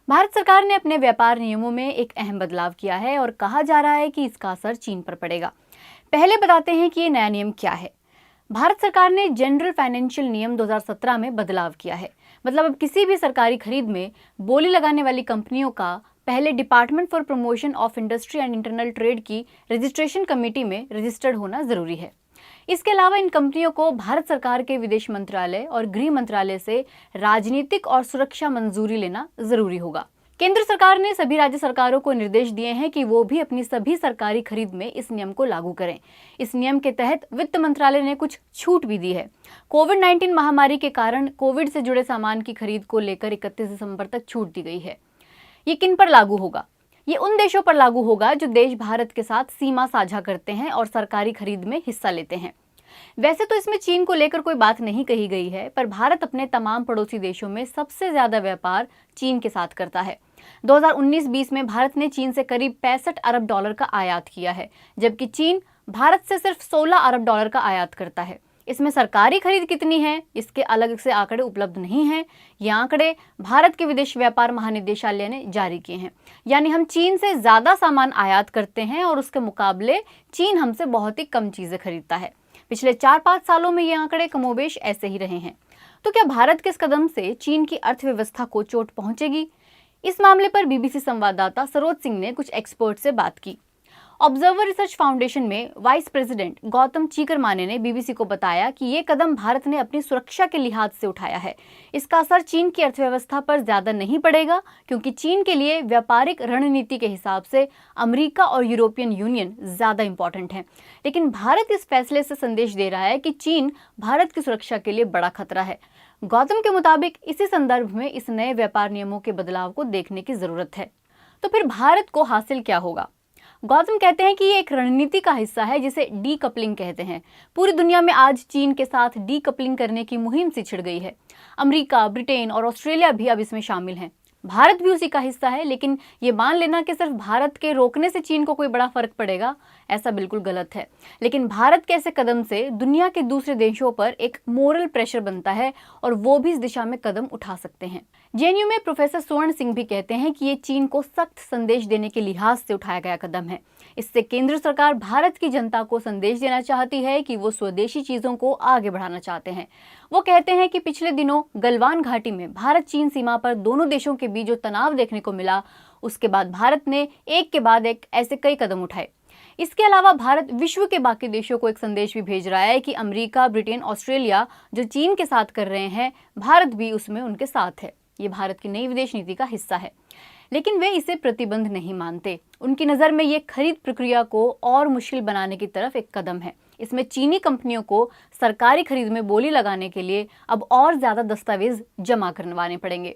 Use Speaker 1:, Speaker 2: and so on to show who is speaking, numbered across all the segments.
Speaker 1: भारत सरकार ने अपने व्यापार नियमों में एक अहम बदलाव किया है और कहा जा रहा है कि इसका असर चीन पर पड़ेगा। पहले बताते हैं कि ये नया नियम क्या है। भारत सरकार ने जनरल फाइनेंशियल नियम 2017 में बदलाव किया है। मतलब अब किसी भी सरकारी खरीद में बोली लगाने वाली कंपनियों का पहले department for promotion of industry and internal trade की रजिस्ट्रेशन कमेटी में रजिस्टर्ड होना जरूरी है। इसके अलावा इन कंपनियों को भारत सरकार के विदेश मंत्रालय और गृह मंत्रालय से राजनीतिक और सुरक्षा मंजूरी लेना जरूरी होगा। केंद्र सरकार ने सभी राज्य सरकारों को निर्देश दिए हैं कि वो भी अपनी सभी सरकारी खरीद में इस नियम को लागू करें। इस नियम के तहत वित्त मंत्रालय ने कुछ छूट भी दी है। कोविड-19 महामारी के कारण कोविड से जुड़े सामान की खरीद को लेकर 31 दिसंबर तक छूट दी गई है। ये किन पर लागू होगा? ये उन देशों पर लागू होगा जो देश भारत के साथ सीमा साझा करते हैं और सरकारी खरीद में हिस्सा लेते हैं। वैसे तो इसमें चीन को लेकर कोई बात नहीं कही गई है, पर भारत अपने तमाम पड़ोसी देशों में सबसे ज्यादा व्यापार चीन के साथ करता है। 2019-20 में भारत ने चीन से करीब 65 अरब डॉलर का आयात किया है, जबकि चीन भारत से सिर्फ 16 अरब डॉलर का आयात करता है। इसमें सरकारी खरीद कितनी है, इसके अलग से आंकड़े उपलब्ध नहीं हैं। ये आंकड़े भारत के विदेश व्यापार महानिदेशालय ने जारी किए हैं। यानी हम चीन से ज्यादा सामान आयात करते हैं और उसके मुकाबले चीन हमसे बहुत ही कम चीजें खरीदता है। पिछले 4-5 सालों में ये आंकड़े कमोबेश ऐसे ही रहे हैं। तो क्या भारत के इस कदम से चीन की अर्थव्यवस्था को चोट पहुंचेगी? इस मामले पर बीबीसी संवाददाता सरोज सिंह ने कुछ एक्सपर्ट से बात की। ऑब्जर्वर रिसर्च फाउंडेशन में वाइस प्रेसिडेंट गौतम चीकरमाने ने बीबीसी को बताया कि ये कदम भारत ने अपनी सुरक्षा के लिहाज से उठाया है। इसका असर चीन की अर्थव्यवस्था पर ज्यादा नहीं पड़ेगा, क्योंकि चीन के लिए व्यापारिक रणनीति के हिसाब से अमेरिका और यूरोपियन यूनियन ज्यादा इंपॉर्टेंट है। लेकिन भारत इस फैसले से संदेश दे रहा है कि चीन भारत की सुरक्षा के लिए बड़ा खतरा है। गौतम के मुताबिक इसी संदर्भ में इस नए व्यापार नियमों के बदलाव को देखने की जरूरत है। तो फिर भारत को हासिल क्या होगा? गौतम कहते हैं कि ये एक रणनीति का हिस्सा है जिसे डीकपलिंग कहते हैं। पूरी दुनिया में आज चीन के साथ डीकपलिंग करने की मुहिम सी छिड़ गई है। अमेरिका, ब्रिटेन और ऑस्ट्रेलिया भी अब इसमें शामिल हैं। भारत भी उसी का हिस्सा है, लेकिन ये मान लेना कि सिर्फ भारत के रोकने से चीन को कोई बड़ा फर्क पड़ेगा, ऐसा बिल्कुल गलत है। लेकिन भारत के ऐसे कदम से दुनिया के दूसरे देशों पर एक मोरल प्रेशर बनता है और वो भी इस दिशा में कदम उठा सकते हैं। जेएनयू में प्रोफेसर स्वर्ण सिंह भी कहते हैं कि ये चीन को सख्त संदेश देने के लिहाज से उठाया गया कदम है। इससे केंद्र सरकार भारत की जनता को संदेश देना चाहती है कि वो स्वदेशी चीजों को आगे बढ़ाना चाहते हैं। वो कहते हैं कि पिछले दिनों गलवान घाटी में भारत चीन सीमा पर दोनों देशों के बीच जो तनाव देखने को मिला, उसके बाद भारत ने एक के बाद एक ऐसे कई कदम उठाए। इसके अलावा भारत विश्व के बाकी देशों को एक संदेश भी भेज रहा है कि अमेरिका, ब्रिटेन, ऑस्ट्रेलिया जो चीन के साथ कर रहे हैं, भारत भी उसमें उनके साथ है। ये भारत की नई विदेश नीति का हिस्सा है, लेकिन वे इसे प्रतिबंध नहीं मानते। उनकी नज़र में ये खरीद प्रक्रिया को और मुश्किल बनाने की तरफ एक कदम है। इसमें चीनी कंपनियों को सरकारी खरीद में बोली लगाने के लिए अब और ज्यादा दस्तावेज जमा करवाने पड़ेंगे।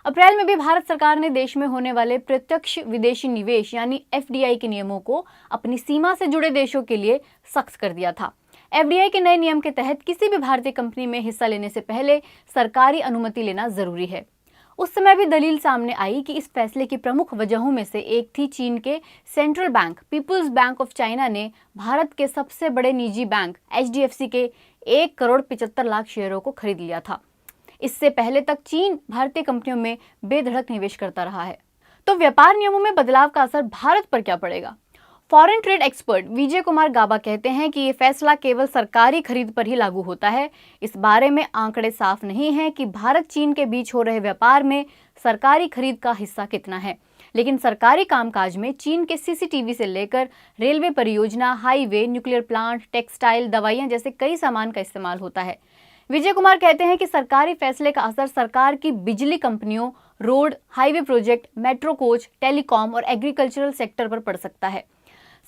Speaker 1: अप्रैल में भी भारत सरकार ने देश में होने वाले प्रत्यक्ष विदेशी निवेश यानी एफडीआई के नियमों को अपनी सीमा से जुड़े देशों के लिए सख्त कर दिया था। एफडीआई के नए नियम के तहत किसी भी भारतीय कंपनी में हिस्सा लेने से पहले सरकारी अनुमति लेना जरूरी है। उस समय भी दलील सामने आई कि इस फैसले की प्रमुख वजहों में से एक थी चीन के central bank People's Bank of China ने भारत के सबसे बड़े निजी बैंक एचडीएफसी के 1 करोड़ 75 लाख शेयरों को खरीद लिया था। इससे पहले तक चीन भारतीय कंपनियों में बेधड़क निवेश करता रहा है। तो व्यापार नियमों में बदलाव का असर भारत पर क्या पड़ेगा? Foreign trade expert Vijay Kumar गाबा कहते हैं कि ये फैसला केवल सरकारी खरीद पर ही लागू होता है। इस बारे में आंकड़े साफ नहीं हैं कि भारत चीन के बीच हो रहे व्यापार में सरकारी खरीद का हिस्सा कितना है। लेकिन सरकारी कामकाज में चीन के सीसीटीवी से लेकर रेलवे परियोजना, हाईवे, न्यूक्लियर प्लांट, टेक्सटाइल, दवाइयां जैसे कई सामान का इस्तेमाल होता है। विजय कुमार कहते हैं कि सरकारी फैसले का असर सरकार की बिजली कंपनियों, road, highway project, metro coach, telecom और एग्रीकल्चरल सेक्टर पर पड़ सकता है।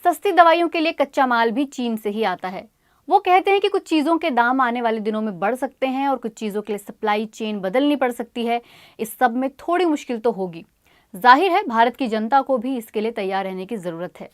Speaker 1: सस्ती दवाइयों के लिए कच्चा माल भी चीन से ही आता है। वो कहते हैं कि कुछ चीज़ों के दाम आने वाले दिनों में बढ़ सकते हैं और कुछ चीज़ों के लिए सप्लाई चेन बदलनी पड़ सकती है। इस सब में थोड़ी मुश्किल तो होगी। जाहिर है भारत की जनता को भी इसके लिए तैयार रहने की ज़रूरत है।